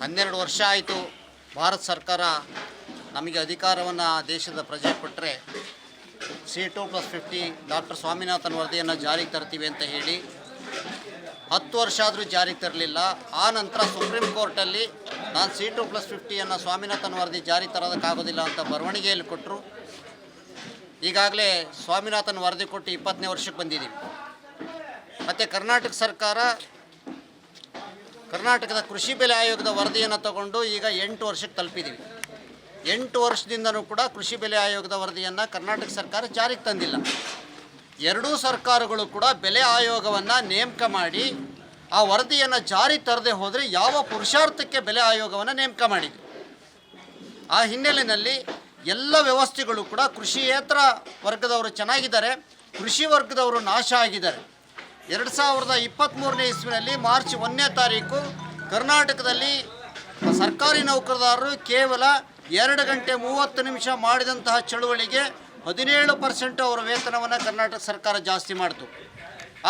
12 ವರ್ಷ ಆಯಿತು ಭಾರತ ಸರ್ಕಾರ ನಮಗೆ ಅಧಿಕಾರವನ್ನು ದೇಶದ ಪ್ರಜೆ ಕೊಟ್ಟರೆ C2+50 ಡಾಕ್ಟರ್ ಸ್ವಾಮಿನಾಥನ್ ವರದಿಯನ್ನು ಜಾರಿಗೆ ತರ್ತೀವಿ ಅಂತ ಹೇಳಿ 10 ವರ್ಷ ಆದರೂ ಜಾರಿಗೆ ತರಲಿಲ್ಲ. ಆ ನಂತರ ಸುಪ್ರೀಂ ಕೋರ್ಟಲ್ಲಿ ನಾನು C2+50 ಸ್ವಾಮಿನಾಥನ್ ವರದಿ ಜಾರಿ ತರೋದಕ್ಕಾಗೋದಿಲ್ಲ ಅಂತ ಬರವಣಿಗೆಯಲ್ಲಿ ಕೊಟ್ಟರು. ಈಗಾಗಲೇ ಸ್ವಾಮಿನಾಥನ್ ವರದಿ ಕೊಟ್ಟು 20ನೇ ವರ್ಷಕ್ಕೆ ಬಂದಿದ್ದೀವಿ. ಮತ್ತು ಕರ್ನಾಟಕ ಸರ್ಕಾರ ಕರ್ನಾಟಕದ ಕೃಷಿ ಬೆಲೆ ಆಯೋಗದ ವರದಿಯನ್ನು ತಗೊಂಡು ಈಗ 8 ವರ್ಷಕ್ಕೆ ತಲುಪಿದ್ದೀವಿ. 8 ವರ್ಷದಿಂದನೂ ಕೂಡ ಕೃಷಿ ಬೆಲೆ ಆಯೋಗದ ವರದಿಯನ್ನು ಕರ್ನಾಟಕ ಸರ್ಕಾರ ಜಾರಿಗೆ ತಂದಿಲ್ಲ. ಎರಡೂ ಸರ್ಕಾರಗಳು ಕೂಡ ಬೆಲೆ ಆಯೋಗವನ್ನು ನೇಮಕ ಮಾಡಿ ಆ ವರದಿಯನ್ನು ಜಾರಿ ತರದೆ ಹೋದರೆ ಯಾವ ಪುರುಷಾರ್ಥಕ್ಕೆ ಬೆಲೆ ಆಯೋಗವನ್ನು ನೇಮಕ ಮಾಡಿದೆ. ಆ ಹಿನ್ನೆಲೆಯಲ್ಲಿ ಎಲ್ಲ ವ್ಯವಸ್ಥೆಗಳು ಕೂಡ ಕೃಷಿಯೇತರ ವರ್ಗದವರು ಚೆನ್ನಾಗಿದ್ದಾರೆ, ಕೃಷಿ ವರ್ಗದವರು ನಾಶ ಆಗಿದ್ದಾರೆ. 2023ನೇ ಇಸ್ವಿನಲ್ಲಿ ಮಾರ್ಚ್ 1ನೇ ತಾರೀಕು ಕರ್ನಾಟಕದಲ್ಲಿ ಸರ್ಕಾರಿ ನೌಕರದಾರರು ಕೇವಲ 2 ಗಂಟೆ 30 ನಿಮಿಷ ಮಾಡಿದಂತಹ ಚಳುವಳಿಗೆ 17% ಅವರ ವೇತನವನ್ನು ಕರ್ನಾಟಕ ಸರ್ಕಾರ ಜಾಸ್ತಿ ಮಾಡಿತು.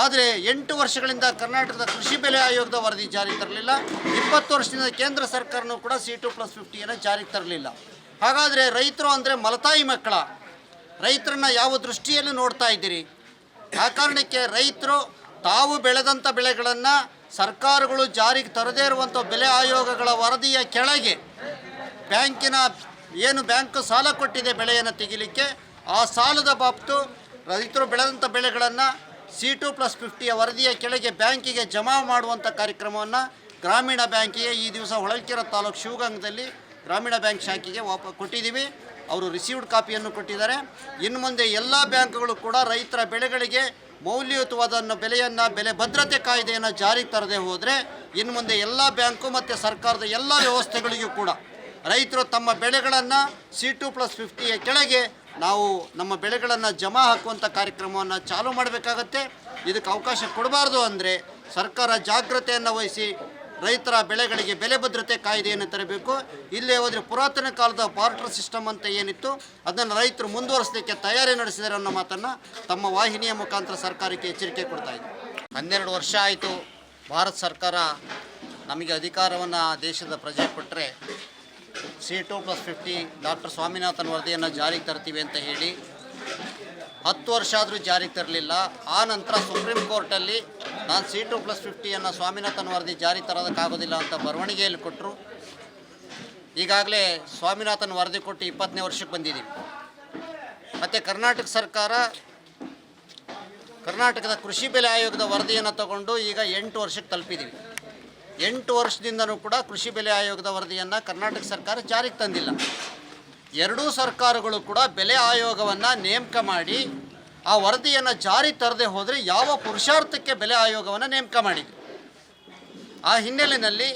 ಆದರೆ 8 ವರ್ಷಗಳಿಂದ ಕರ್ನಾಟಕದ ಕೃಷಿ ಬೆಲೆ ಆಯೋಗದ ವರದಿ ಜಾರಿಗೆ ತರಲಿಲ್ಲ. 20 ವರ್ಷದಿಂದ ಕೇಂದ್ರ ಸರ್ಕಾರನೂ ಕೂಡ C2+50 ಜಾರಿಗೆ ತರಲಿಲ್ಲ. ಹಾಗಾದರೆ ರೈತರು ಅಂದರೆ ಮಲತಾಯಿ ಮಕ್ಕಳ, ರೈತರನ್ನ ಯಾವ ದೃಷ್ಟಿಯಲ್ಲಿ ನೋಡ್ತಾ ಇದ್ದೀರಿ? ಆ ಕಾರಣಕ್ಕೆ ರೈತರು ತಾವು ಬೆಳೆದಂಥ ಬೆಳೆಗಳನ್ನು ಸರ್ಕಾರಗಳು ಜಾರಿಗೆ ತರದೇ ಇರುವಂಥ ಬೆಲೆ ಆಯೋಗಗಳ ವರದಿಯ ಕೆಳಗೆ ಬ್ಯಾಂಕ್ ಸಾಲ ಕೊಟ್ಟಿದೆ ಬೆಳೆಯನ್ನು ತೆಗಿಲಿಕ್ಕೆ, ಆ ಸಾಲದ ಬಾಬ್ತು ರೈತರು ಬೆಳೆದಂಥ ಬೆಳೆಗಳನ್ನು C2+50 ವರದಿಯ ಕೆಳಗೆ ಬ್ಯಾಂಕಿಗೆ ಜಮಾ ಮಾಡುವಂಥ ಕಾರ್ಯಕ್ರಮವನ್ನು ಗ್ರಾಮೀಣ ಬ್ಯಾಂಕಿಗೆ ಈ ದಿವಸ ಹೊಳಲ್ಕೆರೆ ತಾಲೂಕು ಶಿವಗಂಗದಲ್ಲಿ ಗ್ರಾಮೀಣ ಬ್ಯಾಂಕ್ ಶಾಖೆಗೆ ಕೊಟ್ಟಿದ್ದೀವಿ. ಅವರು ರಿಸೀವ್ಡ್ ಕಾಪಿಯನ್ನು ಕೊಟ್ಟಿದ್ದಾರೆ. ಇನ್ನು ಮುಂದೆ ಎಲ್ಲ ಬ್ಯಾಂಕ್ಗಳು ಕೂಡ ರೈತರ ಬೆಳೆಗಳಿಗೆ ಮೌಲ್ಯಯುತವಾದ ಬೆಲೆ ಭದ್ರತೆ ಕಾಯ್ದೆಯನ್ನು ಜಾರಿಗೆ ತರದೆ ಹೋದರೆ ಇನ್ನು ಮುಂದೆ ಎಲ್ಲ ಬ್ಯಾಂಕು ಮತ್ತು ಸರ್ಕಾರದ ಎಲ್ಲ ವ್ಯವಸ್ಥೆಗಳಿಗೂ ಕೂಡ ರೈತರು ತಮ್ಮ ಬೆಳೆಗಳನ್ನು C2+50 ಕೆಳಗೆ ನಾವು ನಮ್ಮ ಬೆಳೆಗಳನ್ನು ಜಮಾ ಹಾಕುವಂಥ ಕಾರ್ಯಕ್ರಮವನ್ನು ಚಾಲೂ ಮಾಡಬೇಕಾಗತ್ತೆ. ಇದಕ್ಕೆ ಅವಕಾಶ ಕೊಡಬಾರ್ದು. ಅಂದರೆ ಸರ್ಕಾರ ಜಾಗ್ರತೆಯನ್ನು ವಹಿಸಿ ರೈತರ ಬೆಳೆಗಳಿಗೆ ಬೆಲೆ ಭದ್ರತೆ ಕಾಯ್ದೆಯನ್ನು ತರಬೇಕು. ಇಲ್ಲೇ ಹೋದರೆ ಪುರಾತನ ಕಾಲದ ಬಾರ್ಟರ್ ಸಿಸ್ಟಮ್ ಅಂತ ಏನಿತ್ತು ಅದನ್ನು ರೈತರು ಮುಂದುವರಿಸಲಿಕ್ಕೆ ತಯಾರಿ ನಡೆಸಿದ್ದಾರೆ ಅನ್ನೋ ಮಾತನ್ನು ತಮ್ಮ ವಾಹಿನಿಯ ಮುಖಾಂತರ ಸರ್ಕಾರಕ್ಕೆ ಎಚ್ಚರಿಕೆ ಕೊಡ್ತಾ ಇದೆ. 12 ವರ್ಷ ಆಯಿತು ಭಾರತ ಸರ್ಕಾರ ನಮಗೆ ಅಧಿಕಾರವನ್ನು ದೇಶದ ಪ್ರಜೆ ಕೊಟ್ಟರೆ C2+50 ಡಾಕ್ಟರ್ ಸ್ವಾಮಿನಾಥನ್ ವರದಿಯನ್ನು ಜಾರಿಗೆ ತರ್ತೀವಿ ಅಂತ ಹೇಳಿ 10 ವರ್ಷ ಆದರೂ ಜಾರಿಗೆ ತರಲಿಲ್ಲ. ಆ ನಂತರ ಸುಪ್ರೀಂ ಕೋರ್ಟಲ್ಲಿ ನಾನು C2+50 ಸ್ವಾಮಿನಾಥನ್ ವರದಿ ಜಾರಿ ತರೋದಕ್ಕಾಗೋದಿಲ್ಲ ಅಂತ ಬರವಣಿಗೆಯಲ್ಲಿ ಕೊಟ್ಟರು. ಈಗಾಗಲೇ ಸ್ವಾಮಿನಾಥನ್ ವರದಿ ಕೊಟ್ಟು 20ನೇ ವರ್ಷಕ್ಕೆ ಬಂದಿದ್ದೀವಿ. ಮತ್ತು ಕರ್ನಾಟಕ ಸರ್ಕಾರ ಕರ್ನಾಟಕದ ಕೃಷಿ ಬೆಲೆ ಆಯೋಗದ ವರದಿಯನ್ನು ತಗೊಂಡು ಈಗ 8 ವರ್ಷಕ್ಕೆ ತಲುಪಿದ್ದೀವಿ. 8 ವರ್ಷದಿಂದನೂ ಕೂಡ ಕೃಷಿ ಬೆಲೆ ಆಯೋಗದ ವರದಿಯನ್ನು ಕರ್ನಾಟಕ ಸರ್ಕಾರ ಜಾರಿಗೆ ತಂದಿಲ್ಲ. ಎರಡೂ ಸರ್ಕಾರಗಳು ಕೂಡ ಬೆಲೆ ಆಯೋಗವನ್ನು ನೇಮಕ ಮಾಡಿ ಆ ವರದಿಯನ್ನು ಜಾರಿ ತರದೆ ಹೋದರೆ ಯಾವ ಪುರುಷಾರ್ಥಕ್ಕೆ ಬೆಲೆ ಆಯೋಗವನ್ನು ನೇಮಕ ಮಾಡಿದೆ. ಆ ಹಿನ್ನೆಲೆಯಲ್ಲಿ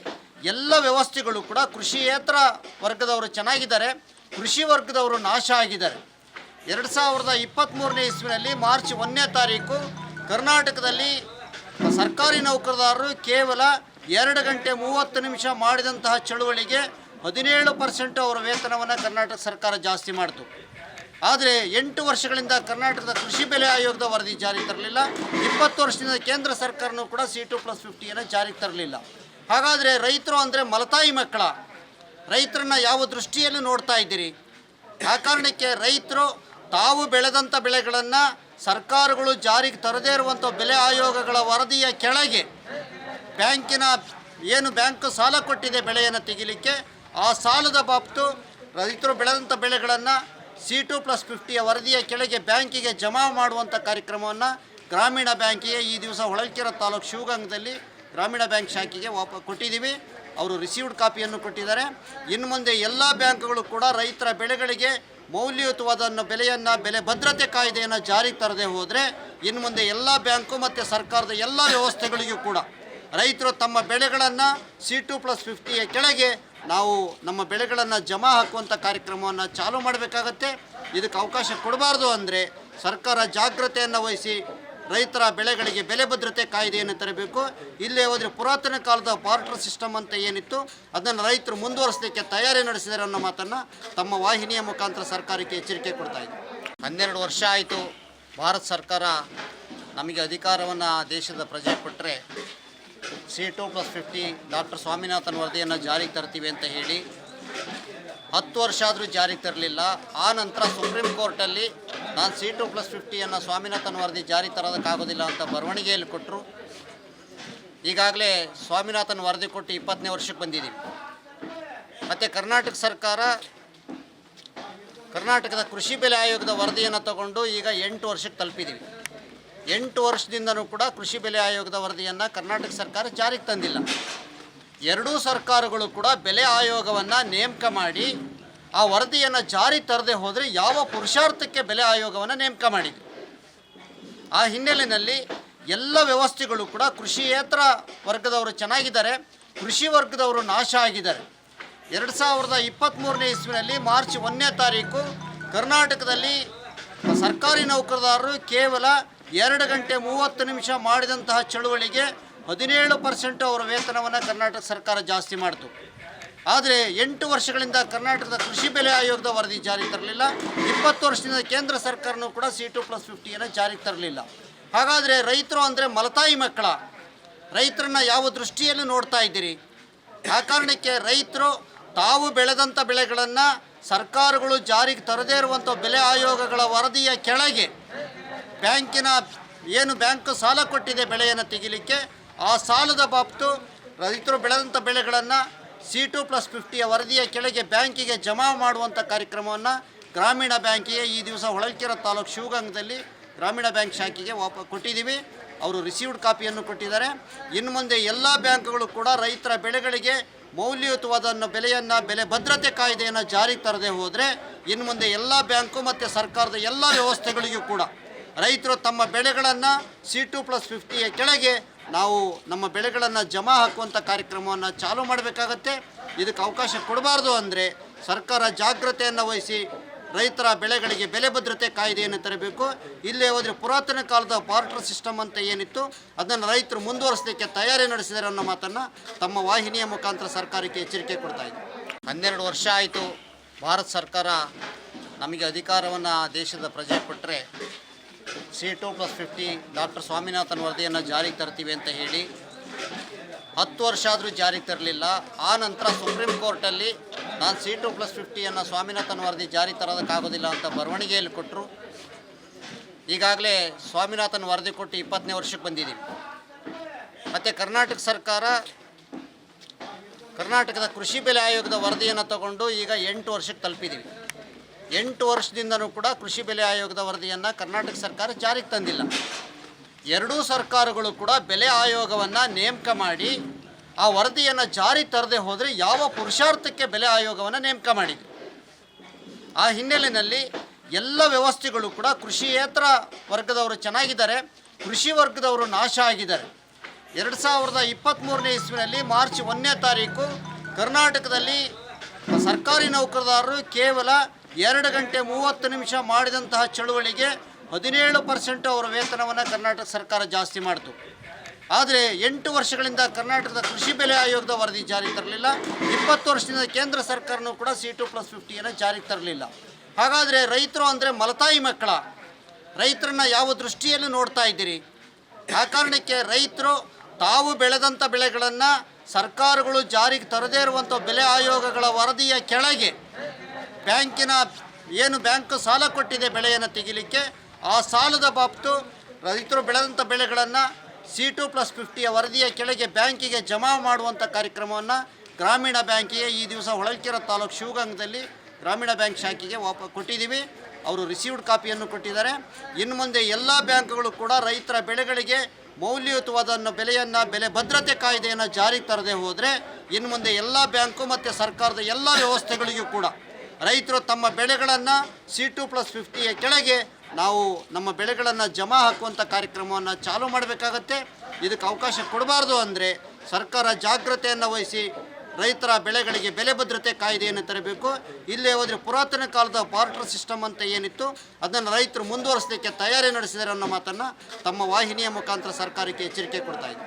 ಎಲ್ಲ ವ್ಯವಸ್ಥೆಗಳು ಕೂಡ ಕೃಷಿಯೇತರ ವರ್ಗದವರು ಚೆನ್ನಾಗಿದ್ದಾರೆ, ಕೃಷಿ ವರ್ಗದವರು ನಾಶ ಆಗಿದ್ದಾರೆ. 2023ನೇ ಇಸ್ವಿನಲ್ಲಿ ಮಾರ್ಚ್ 1ನೇ ತಾರೀಕು ಕರ್ನಾಟಕದಲ್ಲಿ ಸರ್ಕಾರಿ ನೌಕರದಾರರು ಕೇವಲ 2 ಗಂಟೆ 30 ನಿಮಿಷ ಮಾಡಿದಂತಹ ಚಳುವಳಿಗೆ 17% ಅವರ ವೇತನವನ್ನು ಕರ್ನಾಟಕ ಸರ್ಕಾರ ಜಾಸ್ತಿ ಮಾಡಿತು. ಆದರೆ 8 ವರ್ಷಗಳಿಂದ ಕರ್ನಾಟಕದ ಕೃಷಿ ಬೆಲೆ ಆಯೋಗದ ವರದಿ ಜಾರಿಗೆ ತರಲಿಲ್ಲ. 20 ವರ್ಷದಿಂದ ಕೇಂದ್ರ ಸರ್ಕಾರನೂ ಕೂಡ C2+50 ಜಾರಿಗೆ ತರಲಿಲ್ಲ. ಹಾಗಾದರೆ ರೈತರು ಅಂದರೆ ಮಲತಾಯಿ ಮಕ್ಕಳ, ರೈತರನ್ನ ಯಾವ ದೃಷ್ಟಿಯಲ್ಲಿ ನೋಡ್ತಾ ಇದ್ದೀರಿ? ಆ ಕಾರಣಕ್ಕೆ ರೈತರು ತಾವು ಬೆಳೆದಂಥ ಬೆಳೆಗಳನ್ನು ಸರ್ಕಾರಗಳು ಜಾರಿಗೆ ತರದೇ ಇರುವಂಥ ಬೆಲೆ ಆಯೋಗಗಳ ವರದಿಯ ಕೆಳಗೆ ಬ್ಯಾಂಕ್ ಸಾಲ ಕೊಟ್ಟಿದೆ ಬೆಳೆಯನ್ನು ತೆಗಿಲಿಕ್ಕೆ, ಆ ಸಾಲದ ಬಾಬ್ತು ರೈತರು ಬೆಳೆದಂಥ ಬೆಳೆಗಳನ್ನು C2+50 ವರದಿಯ ಕೆಳಗೆ ಬ್ಯಾಂಕಿಗೆ ಜಮಾ ಮಾಡುವಂಥ ಕಾರ್ಯಕ್ರಮವನ್ನು ಗ್ರಾಮೀಣ ಬ್ಯಾಂಕಿಗೆ ಈ ದಿವಸ ಹೊಳಲ್ಕೆರೆ ತಾಲೂಕು ಶಿವಗಂಗದಲ್ಲಿ ಗ್ರಾಮೀಣ ಬ್ಯಾಂಕ್ ಶಾಖೆಗೆ ಕೊಟ್ಟಿದ್ದೀವಿ. ಅವರು ರಿಸೀವ್ಡ್ ಕಾಪಿಯನ್ನು ಕೊಟ್ಟಿದ್ದಾರೆ. ಇನ್ನು ಮುಂದೆ ಎಲ್ಲ ಬ್ಯಾಂಕ್ಗಳು ಕೂಡ ರೈತರ ಬೆಳೆಗಳಿಗೆ ಮೌಲ್ಯಯುತವಾದ ಬೆಲೆ ಭದ್ರತೆ ಕಾಯ್ದೆಯನ್ನು ಜಾರಿಗೆ ತರದೆ ಹೋದರೆ ಇನ್ನು ಮುಂದೆ ಎಲ್ಲ ಬ್ಯಾಂಕು ಮತ್ತು ಸರ್ಕಾರದ ಎಲ್ಲ ವ್ಯವಸ್ಥೆಗಳಿಗೂ ಕೂಡ ರೈತರು ತಮ್ಮ ಬೆಳೆಗಳನ್ನು C2+50 ಕೆಳಗೆ ನಾವು ನಮ್ಮ ಬೆಳೆಗಳನ್ನು ಜಮಾ ಹಾಕುವಂಥ ಕಾರ್ಯಕ್ರಮವನ್ನು ಚಾಲೂ ಮಾಡಬೇಕಾಗತ್ತೆ. ಇದಕ್ಕೆ ಅವಕಾಶ ಕೊಡಬಾರ್ದು. ಅಂದರೆ ಸರ್ಕಾರ ಜಾಗ್ರತೆಯನ್ನು ವಹಿಸಿ ರೈತರ ಬೆಳೆಗಳಿಗೆ ಬೆಲೆ ಭದ್ರತೆ ಕಾಯ್ದೆಯನ್ನು ತರಬೇಕು. ಇಲ್ಲೇ ಹೋದರೆ ಪುರಾತನ ಕಾಲದ ಬಾರ್ಟರ್ ಸಿಸ್ಟಮ್ ಅಂತ ಏನಿತ್ತು ಅದನ್ನು ರೈತರು ಮುಂದುವರಿಸಲಿಕ್ಕೆ ತಯಾರಿ ನಡೆಸಿದ್ದಾರೆ ಅನ್ನೋ ಮಾತನ್ನು ತಮ್ಮ ವಾಹಿನಿಯ ಮುಖಾಂತರ ಸರ್ಕಾರಕ್ಕೆ ಎಚ್ಚರಿಕೆ ಕೊಡ್ತಾ ಇದೆ. 12 ವರ್ಷ ಆಯಿತು ಭಾರತ ಸರ್ಕಾರ ನಮಗೆ ಅಧಿಕಾರವನ್ನು ದೇಶದ ಪ್ರಜೆ ಕೊಟ್ಟರೆ C2+50 ಡಾಕ್ಟರ್ ಸ್ವಾಮಿನಾಥನ್ ವರದಿಯನ್ನು ಜಾರಿಗೆ ತರ್ತೀವಿ ಅಂತ ಹೇಳಿ 10 ವರ್ಷ ಆದರೂ ಜಾರಿಗೆ ತರಲಿಲ್ಲ. ಆ ನಂತರ ಸುಪ್ರೀಂ ಕೋರ್ಟಲ್ಲಿ ನಾನು C2+50 ಸ್ವಾಮಿನಾಥನ್ ವರದಿ ಜಾರಿ ತರೋದಕ್ಕಾಗೋದಿಲ್ಲ ಅಂತ ಬರವಣಿಗೆಯಲ್ಲಿ ಕೊಟ್ಟರು. ಈಗಾಗಲೇ ಸ್ವಾಮಿನಾಥನ್ ವರದಿ ಕೊಟ್ಟು 20ನೇ ವರ್ಷಕ್ಕೆ ಬಂದಿದ್ದೀವಿ. ಮತ್ತು ಕರ್ನಾಟಕ ಸರ್ಕಾರ ಕರ್ನಾಟಕದ ಕೃಷಿ ಬೆಲೆ ಆಯೋಗದ ವರದಿಯನ್ನು ತಗೊಂಡು ಈಗ 8 ವರ್ಷಕ್ಕೆ ತಲುಪಿದ್ದೀವಿ. 8 ವರ್ಷದಿಂದನೂ ಕೂಡ ಕೃಷಿ ಬೆಲೆ ಆಯೋಗದ ವರದಿಯನ್ನು ಕರ್ನಾಟಕ ಸರ್ಕಾರ ಜಾರಿಗೆ ತಂದಿಲ್ಲ. ಎರಡೂ ಸರ್ಕಾರಗಳು ಕೂಡ ಬೆಲೆ ಆಯೋಗವನ್ನು ನೇಮಕ ಮಾಡಿ ಆ ವರದಿಯನ್ನು ಜಾರಿ ತರದೆ ಹೋದರೆ ಯಾವ ಪುರುಷಾರ್ಥಕ್ಕೆ ಬೆಲೆ ಆಯೋಗವನ್ನು ನೇಮಕ ಮಾಡಿದೆ. ಆ ಹಿನ್ನೆಲೆಯಲ್ಲಿ ಎಲ್ಲ ವ್ಯವಸ್ಥೆಗಳು ಕೂಡ ಕೃಷಿಯೇತರ ವರ್ಗದವರು ಚೆನ್ನಾಗಿದ್ದಾರೆ, ಕೃಷಿ ವರ್ಗದವರು ನಾಶ ಆಗಿದ್ದಾರೆ. 2023ನೇ ಇಸ್ವಿನಲ್ಲಿ ಮಾರ್ಚ್ 1ನೇ ತಾರೀಕು ಕರ್ನಾಟಕದಲ್ಲಿ ಸರ್ಕಾರಿ ನೌಕರದಾರರು ಕೇವಲ 2 ಗಂಟೆ 30 ನಿಮಿಷ ಮಾಡಿದಂತಹ ಚಳುವಳಿಗೆ 17% ಅವರ ವೇತನವನ್ನು ಕರ್ನಾಟಕ ಸರ್ಕಾರ ಜಾಸ್ತಿ ಮಾಡಿತು. ಆದರೆ 8 ವರ್ಷಗಳಿಂದ ಕರ್ನಾಟಕದ ಕೃಷಿ ಬೆಲೆ ಆಯೋಗದ ವರದಿ ಜಾರಿಗೆ ತರಲಿಲ್ಲ. 20 ವರ್ಷದಿಂದ ಕೇಂದ್ರ ಸರ್ಕಾರನೂ ಕೂಡ C2+50 ಜಾರಿಗೆ ತರಲಿಲ್ಲ. ಹಾಗಾದರೆ ರೈತರು ಅಂದರೆ ಮಲತಾಯಿ ಮಕ್ಕಳ, ರೈತರನ್ನ ಯಾವ ದೃಷ್ಟಿಯಲ್ಲಿ ನೋಡ್ತಾ ಇದ್ದೀರಿ? ಆ ಕಾರಣಕ್ಕೆ ರೈತರು ತಾವು ಬೆಳೆದಂಥ ಬೆಳೆಗಳನ್ನು ಸರ್ಕಾರಗಳು ಜಾರಿಗೆ ತರದೇ ಇರುವಂಥ ಬೆಲೆ ಆಯೋಗಗಳ ವರದಿಯ ಕೆಳಗೆ ಬ್ಯಾಂಕ್ ಸಾಲ ಕೊಟ್ಟಿದೆ ಬೆಳೆಯನ್ನು ತೆಗಿಲಿಕ್ಕೆ, ಆ ಸಾಲದ ಬಾಬ್ತು ರೈತರು ಬೆಳೆದಂಥ ಬೆಳೆಗಳನ್ನು C2+50 ವರದಿಯ ಕೆಳಗೆ ಬ್ಯಾಂಕಿಗೆ ಜಮಾ ಮಾಡುವಂಥ ಕಾರ್ಯಕ್ರಮವನ್ನು ಗ್ರಾಮೀಣ ಬ್ಯಾಂಕಿಗೆ ಈ ದಿವಸ ಹೊಳಲ್ಕೆರೆ ತಾಲೂಕು ಶಿವಗಂಗದಲ್ಲಿ ಗ್ರಾಮೀಣ ಬ್ಯಾಂಕ್ ಶಾಖೆಗೆ ಕೊಟ್ಟಿದ್ದೀವಿ. ಅವರು ರಿಸೀವ್ಡ್ ಕಾಪಿಯನ್ನು ಕೊಟ್ಟಿದ್ದಾರೆ. ಇನ್ನು ಮುಂದೆ ಎಲ್ಲ ಬ್ಯಾಂಕ್ಗಳು ಕೂಡ ರೈತರ ಬೆಳೆಗಳಿಗೆ ಮೌಲ್ಯಯುತವಾದ ಬೆಲೆ ಭದ್ರತೆ ಕಾಯ್ದೆಯನ್ನು ಜಾರಿಗೆ ತರದೆ ಹೋದರೆ ಇನ್ನು ಮುಂದೆ ಎಲ್ಲ ಬ್ಯಾಂಕು ಮತ್ತು ಸರ್ಕಾರದ ಎಲ್ಲ ವ್ಯವಸ್ಥೆಗಳಿಗೂ ಕೂಡ ರೈತರು ತಮ್ಮ ಬೆಳೆಗಳನ್ನು C2+50 ಕೆಳಗೆ ನಾವು ನಮ್ಮ ಬೆಳೆಗಳನ್ನು ಜಮಾ ಹಾಕುವಂಥ ಕಾರ್ಯಕ್ರಮವನ್ನು ಚಾಲೂ ಮಾಡಬೇಕಾಗತ್ತೆ. ಇದಕ್ಕೆ ಅವಕಾಶ ಕೊಡಬಾರ್ದು ಅಂದರೆ ಸರ್ಕಾರ ಜಾಗ್ರತೆಯನ್ನು ವಹಿಸಿ ರೈತರ ಬೆಳೆಗಳಿಗೆ ಬೆಲೆ ಭದ್ರತೆ ಕಾಯ್ದೆಯನ್ನು ತರಬೇಕು. ಇಲ್ಲೇ ಹೋದರೆ ಪುರಾತನ ಕಾಲದ ಬಾರ್ಟರ್ ಸಿಸ್ಟಮ್ ಅಂತ ಏನಿತ್ತು ಅದನ್ನು ರೈತರು ಮುಂದುವರಿಸಲಿಕ್ಕೆ ತಯಾರಿ ನಡೆಸಿದ್ದಾರೆ ಅನ್ನೋ ಮಾತನ್ನು ತಮ್ಮ ವಾಹಿನಿಯ ಮುಖಾಂತರ ಸರ್ಕಾರಕ್ಕೆ ಎಚ್ಚರಿಕೆ ಕೊಡ್ತಾ ಇದೆ. 12 ವರ್ಷ ಆಯಿತು ಭಾರತ ಸರ್ಕಾರ ನಮಗೆ ಅಧಿಕಾರವನ್ನು ದೇಶದ ಪ್ರಜೆ ಕೊಟ್ಟರೆ C2+50 ಡಾಕ್ಟರ್ ಸ್ವಾಮಿನಾಥನ್ ವರದಿಯನ್ನು ಜಾರಿಗೆ ತರ್ತೀವಿ ಅಂತ ಹೇಳಿ 10 ವರ್ಷ ಆದರೂ ಜಾರಿಗೆ ತರಲಿಲ್ಲ. ಆ ನಂತರ ಸುಪ್ರೀಂ ಕೋರ್ಟಲ್ಲಿ ನಾನು C2+50 ಸ್ವಾಮಿನಾಥನ್ ವರದಿ ಜಾರಿ ತರೋದಕ್ಕಾಗೋದಿಲ್ಲ ಅಂತ ಬರವಣಿಗೆಯಲ್ಲಿ ಕೊಟ್ಟರು. ಈಗಾಗಲೇ ಸ್ವಾಮಿನಾಥನ್ ವರದಿ ಕೊಟ್ಟು 20ನೇ ವರ್ಷಕ್ಕೆ ಬಂದಿದ್ದೀವಿ. ಮತ್ತು ಕರ್ನಾಟಕ ಸರ್ಕಾರ ಕರ್ನಾಟಕದ ಕೃಷಿ ಬೆಲೆ ಆಯೋಗದ ವರದಿಯನ್ನು ತಗೊಂಡು ಈಗ 8 ವರ್ಷಕ್ಕೆ ತಲುಪಿದ್ದೀವಿ. 8 ವರ್ಷದಿಂದನೂ ಕೂಡ ಕೃಷಿ ಬೆಲೆ ಆಯೋಗದ ವರದಿಯನ್ನು ಕರ್ನಾಟಕ ಸರ್ಕಾರ ಜಾರಿಗೆ ತಂದಿಲ್ಲ. ಎರಡೂ ಸರ್ಕಾರಗಳು ಕೂಡ ಬೆಲೆ ಆಯೋಗವನ್ನು ನೇಮಕ ಮಾಡಿ ಆ ವರದಿಯನ್ನು ಜಾರಿ ತರದೆ ಹೋದರೆ ಯಾವ ಪುರುಷಾರ್ಥಕ್ಕೆ ಬೆಲೆ ಆಯೋಗವನ್ನು ನೇಮಕ ಮಾಡಿದೆ. ಆ ಹಿನ್ನೆಲೆಯಲ್ಲಿ ಎಲ್ಲ ವ್ಯವಸ್ಥೆಗಳು ಕೂಡ ಕೃಷಿಯೇತರ ವರ್ಗದವರು ಚೆನ್ನಾಗಿದ್ದಾರೆ, ಕೃಷಿ ವರ್ಗದವರು ನಾಶ ಆಗಿದ್ದಾರೆ. 2023ನೇ ಇಸ್ವಿನಲ್ಲಿ ಮಾರ್ಚ್ 1ನೇ ತಾರೀಕು ಕರ್ನಾಟಕದಲ್ಲಿ ಸರ್ಕಾರಿ ನೌಕರದಾರರು ಕೇವಲ 2 ಗಂಟೆ 30 ನಿಮಿಷ ಮಾಡಿದಂತಹ ಚಳುವಳಿಗೆ 17% ಅವರ ವೇತನವನ್ನು ಕರ್ನಾಟಕ ಸರ್ಕಾರ ಜಾಸ್ತಿ ಮಾಡಿತು. ಆದರೆ 8 ವರ್ಷಗಳಿಂದ ಕರ್ನಾಟಕದ ಕೃಷಿ ಬೆಲೆ ಆಯೋಗದ ವರದಿ ಜಾರಿಗೆ ತರಲಿಲ್ಲ. 20 ವರ್ಷದಿಂದ ಕೇಂದ್ರ ಸರ್ಕಾರನೂ ಕೂಡ C2+50 ಜಾರಿಗೆ ತರಲಿಲ್ಲ. ಹಾಗಾದರೆ ರೈತರು ಅಂದರೆ ಮಲತಾಯಿ ಮಕ್ಕಳ, ರೈತರನ್ನ ಯಾವ ದೃಷ್ಟಿಯಲ್ಲಿ ನೋಡ್ತಾ ಇದ್ದೀರಿ? ಆ ಕಾರಣಕ್ಕೆ ರೈತರು ತಾವು ಬೆಳೆದಂಥ ಬೆಳೆಗಳನ್ನು ಸರ್ಕಾರಗಳು ಜಾರಿಗೆ ತರದೇ ಇರುವಂಥ ಬೆಲೆ ಆಯೋಗಗಳ ವರದಿಯ ಕೆಳಗೆ ಬ್ಯಾಂಕ್ ಸಾಲ ಕೊಟ್ಟಿದೆ ಬೆಳೆಯನ್ನು ತೆಗಿಲಿಕ್ಕೆ, ಆ ಸಾಲದ ಬಾಬ್ತು ರೈತರು ಬೆಳೆದಂಥ ಬೆಳೆಗಳನ್ನು C2+50 ವರದಿಯ ಕೆಳಗೆ ಬ್ಯಾಂಕಿಗೆ ಜಮಾ ಮಾಡುವಂಥ ಕಾರ್ಯಕ್ರಮವನ್ನು ಗ್ರಾಮೀಣ ಬ್ಯಾಂಕಿಗೆ ಈ ದಿವಸ ಹೊಳಲ್ಕೆರೆ ತಾಲೂಕು ಶಿವಗಂಗದಲ್ಲಿ ಗ್ರಾಮೀಣ ಬ್ಯಾಂಕ್ ಶಾಖೆಗೆ ಕೊಟ್ಟಿದ್ದೀವಿ. ಅವರು ರಿಸೀವ್ಡ್ ಕಾಪಿಯನ್ನು ಕೊಟ್ಟಿದ್ದಾರೆ. ಇನ್ನು ಮುಂದೆ ಎಲ್ಲ ಬ್ಯಾಂಕ್ಗಳು ಕೂಡ ರೈತರ ಬೆಳೆಗಳಿಗೆ ಮೌಲ್ಯಯುತವಾದ ಬೆಲೆ ಭದ್ರತೆ ಕಾಯ್ದೆಯನ್ನು ಜಾರಿಗೆ ತರದೆ ಹೋದರೆ ಇನ್ನು ಮುಂದೆ ಎಲ್ಲ ಬ್ಯಾಂಕು ಮತ್ತು ಸರ್ಕಾರದ ಎಲ್ಲ ವ್ಯವಸ್ಥೆಗಳಿಗೂ ಕೂಡ ರೈತರು ತಮ್ಮ ಬೆಳೆಗಳನ್ನು C2+50 ಕೆಳಗೆ ನಾವು ನಮ್ಮ ಬೆಳೆಗಳನ್ನು ಜಮಾ ಹಾಕುವಂಥ ಕಾರ್ಯಕ್ರಮವನ್ನು ಚಾಲೂ ಮಾಡಬೇಕಾಗತ್ತೆ. ಇದಕ್ಕೆ ಅವಕಾಶ ಕೊಡಬಾರ್ದು ಅಂದರೆ ಸರ್ಕಾರ ಜಾಗ್ರತೆಯನ್ನು ವಹಿಸಿ ರೈತರ ಬೆಳೆಗಳಿಗೆ ಬೆಲೆ ಭದ್ರತೆ ಕಾಯ್ದೆಯನ್ನು ತರಬೇಕು. ಇಲ್ಲೇ ಹೋದರೆ ಪುರಾತನ ಕಾಲದ ಬಾರ್ಟರ್ ಸಿಸ್ಟಮ್ ಅಂತ ಏನಿತ್ತು ಅದನ್ನು ರೈತರು ಮುಂದುವರಿಸಲಿಕ್ಕೆ ತಯಾರಿ ನಡೆಸಿದ್ದಾರೆ ಅನ್ನೋ ಮಾತನ್ನು ತಮ್ಮ ವಾಹಿನಿಯ ಮುಖಾಂತರ ಸರ್ಕಾರಕ್ಕೆ ಎಚ್ಚರಿಕೆ ಕೊಡ್ತಾ ಇದೆ.